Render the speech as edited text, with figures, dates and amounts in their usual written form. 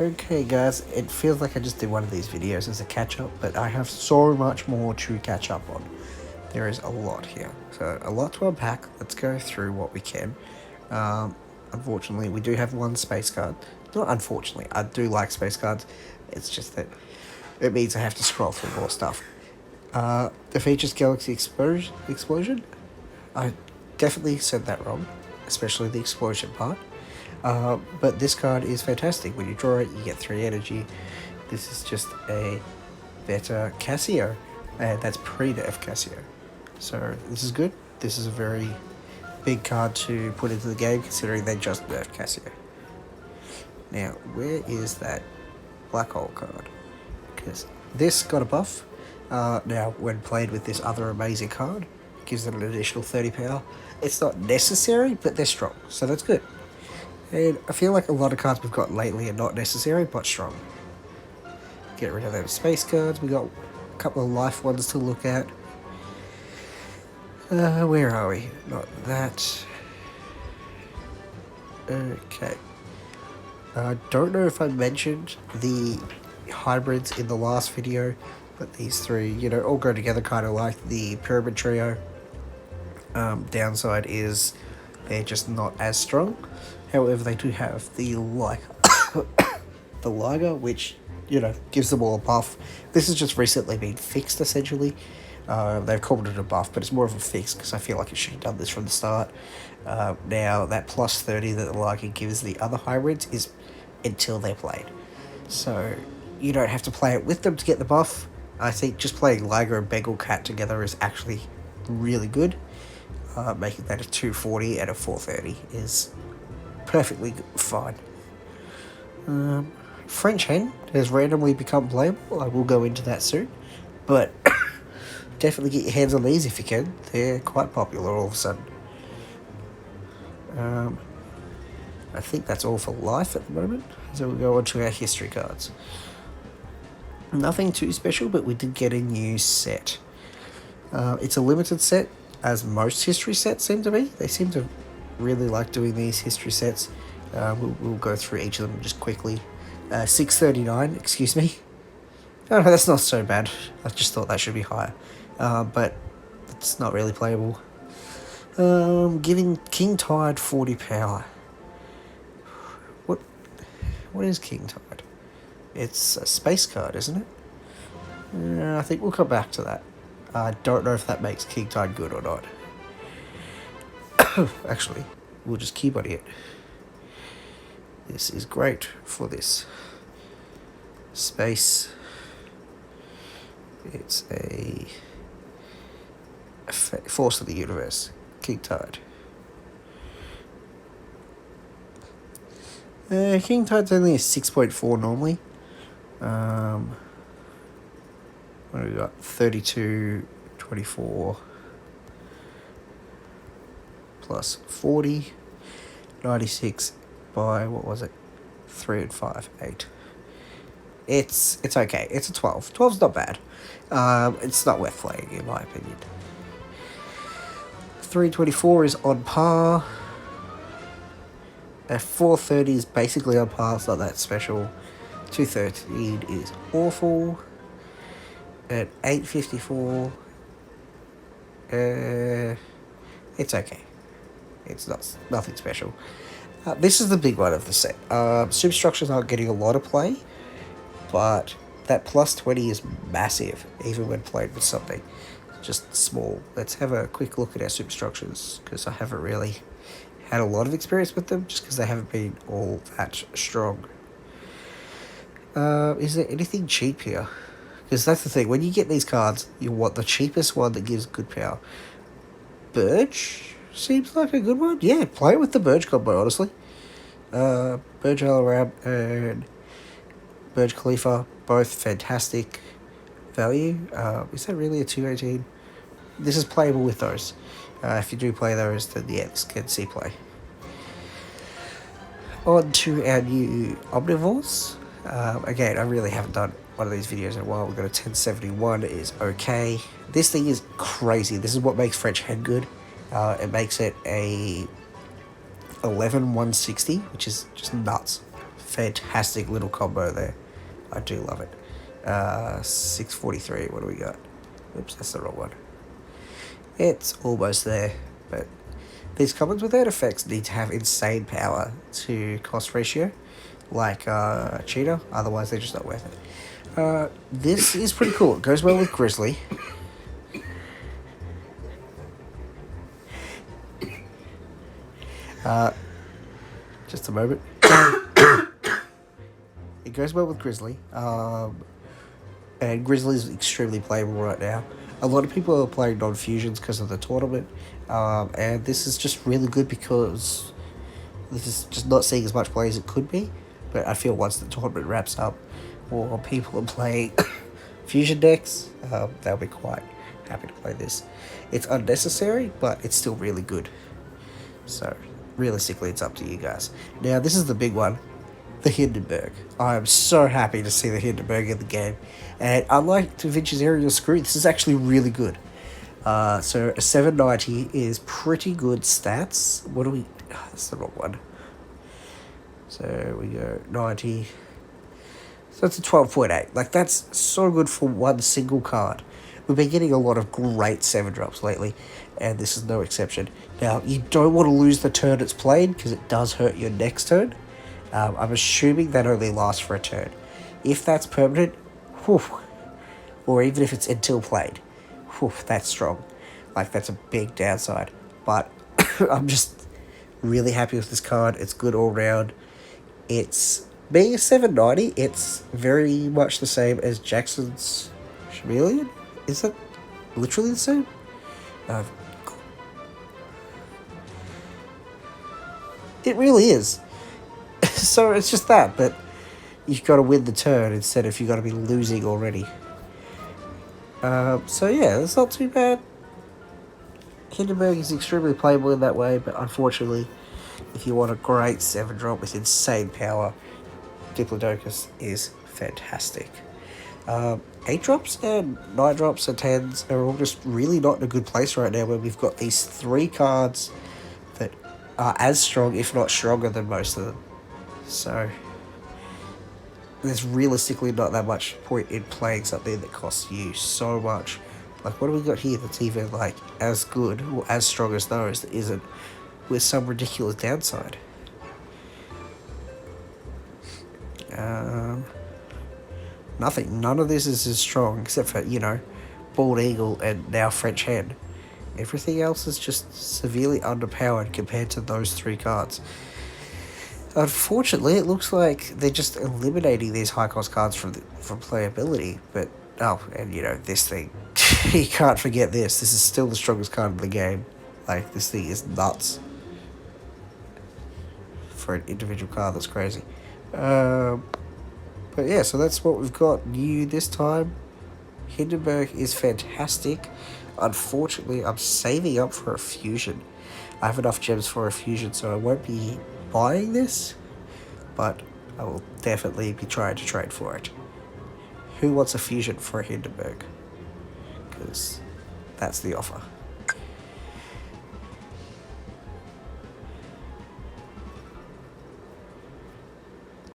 Okay guys, it feels like I just did one of these videos as a catch-up, but I have so much more to catch up on. There is a lot here, so a lot to unpack. Let's go through what we can. Unfortunately, we do have one space card. Not unfortunately, I do like space cards. It's just that it means I have to scroll through more stuff. The features Galaxy Explosion. I definitely said that wrong, especially the explosion part. But this card is fantastic. When you draw it, you get 3 energy. This is just a better Casio, and that's pre-nerf Casio. So this is good. This is a very big card to put into the game, considering they just nerfed Casio. Now, where is that black hole card? Because this got a buff. Now, when played with this other amazing card, it gives them an additional 30 power. It's not necessary, but they're strong, so that's good. And I feel like a lot of cards we've got lately are not necessary, but strong. Get rid of those space cards. We got a couple of life ones to look at. Where are we? Not that. Okay. I don't know if I mentioned the hybrids in the last video, but these three, all go together kind of like the Pyramid Trio. Downside is they're just not as strong. However, they do have the the Liger, which, gives them all a buff. This has just recently been fixed, essentially. They've called it a buff, but it's more of a fix because I feel like it should have done this from the start. Now, that plus 30 that the Liger gives the other hybrids is until they're played. So, you don't have to play it with them to get the buff. I think just playing Liger and Bengal Cat together is actually really good. Making that a 240 and a 430 is perfectly fine. French Hen has randomly become playable. I will go into that soon. But definitely get your hands on these if you can. They're quite popular all of a sudden. I think that's all for life at the moment. So we'll go on to our history cards. Nothing too special, but we did get a new set. It's a limited set, as most history sets seem to be. They seem to really like doing these history sets. We'll go through each of them just quickly. 639, excuse me. Oh, no, that's not so bad. I just thought that should be higher. But it's not really playable. Giving King Tide 40 power. What is King Tide? It's a space card, isn't it? I think we'll come back to that. I don't know if that makes King Tide good or not. Actually, we'll just keybody it. This is great for this. Space. It's a force of the universe. King Tide. King Tide's only a 6.4 normally. What do we got? 32, 24 plus 40, 96 by, what was it? 3 and 5, 8. It's okay. It's a 12. 12's not bad. It's not worth playing, in my opinion. 324 is on par. 430 is basically on par. It's not that special. 213 is awful. At 854, it's okay. It's nothing special. This is the big one of the set. Superstructures aren't getting a lot of play, but that plus 20 is massive, even when played with something just small. Let's have a quick look at our superstructures, because I haven't really had a lot of experience with them, just because they haven't been all that strong. Is there anything cheap here? Because that's the thing, when you get these cards, you want the cheapest one that gives good power. Burge seems like a good one. Yeah, play with the Burge combo, honestly. Burge Alaram and Burj Khalifa, both fantastic value. Is that really a 218? This is playable with those. If you do play those, then yeah, this can see play. On to our new Omnivores. Again, I really haven't done one of these videos in a while. We've got a 1071 is okay. This thing is crazy. This is what makes French Hen good. It makes it a 11160, which is just nuts. fantastic little combo there. I do love it. 643, what do we got? Oops, that's the wrong one. It's almost there, but these commons without effects need to have insane power to cost ratio, like Cheetah, otherwise they're just not worth it. This is pretty cool. It goes well with Grizzly. Just a moment. It goes well with Grizzly. And Grizzly is extremely playable right now. A lot of people are playing non-fusions because of the tournament. And this is just really good because this is just not seeing as much play as it could be. But I feel once the tournament wraps up, or people are playing fusion decks, they'll be quite happy to play this. It's unnecessary, but it's still really good. So, realistically, it's up to you guys. Now, this is the big one. The Hindenburg. I am so happy to see the Hindenburg in the game. And unlike Da Vinci's Aerial Screw, this is actually really good. So a 790 is pretty good stats. What do we... Oh, that's the wrong one. So we go 90. So that's a 12.8. Like, that's so good for one single card. We've been getting a lot of great 7-drops lately, and this is no exception. Now, you don't want to lose the turn it's played, because it does hurt your next turn. I'm assuming that only lasts for a turn. If that's permanent, whew, or even if it's until played, whew, that's strong. Like, that's a big downside. But I'm just really happy with this card. It's good all round. It's, being a 790, it's very much the same as Jackson's Chameleon. Is it literally the same? It really is. So it's just that, but you've got to win the turn instead of you've got to be losing already. So yeah, it's not too bad. Hindenburg is extremely playable in that way, but unfortunately, if you want a great 7-drop with insane power, Diplodocus is fantastic. 8-drops and 9-drops and 10s are all just really not in a good place right now, where we've got these 3 cards that are as strong, if not stronger, than most of them. So there's realistically not that much point in playing something that costs you so much. Like, what do we got here that's even, like, as good or as strong as those that isn't, with some ridiculous downside? Nothing. None of this is as strong, except for, you know, Bald Eagle and now French Hen. Everything else is just severely underpowered compared to those 3 cards. Unfortunately, it looks like they're just eliminating these high-cost cards from playability. But, oh, and, you know, this thing. You can't forget this. This is still the strongest card in the game. Like, this thing is nuts. For an individual card, that's crazy. But, yeah, so that's what we've got new this time. Hindenburg is fantastic. Unfortunately, I'm saving up for a fusion. I have enough gems for a fusion, so I won't be buying this, but I will definitely be trying to trade for it. Who wants a fusion for a Hindenburg? Because that's the offer.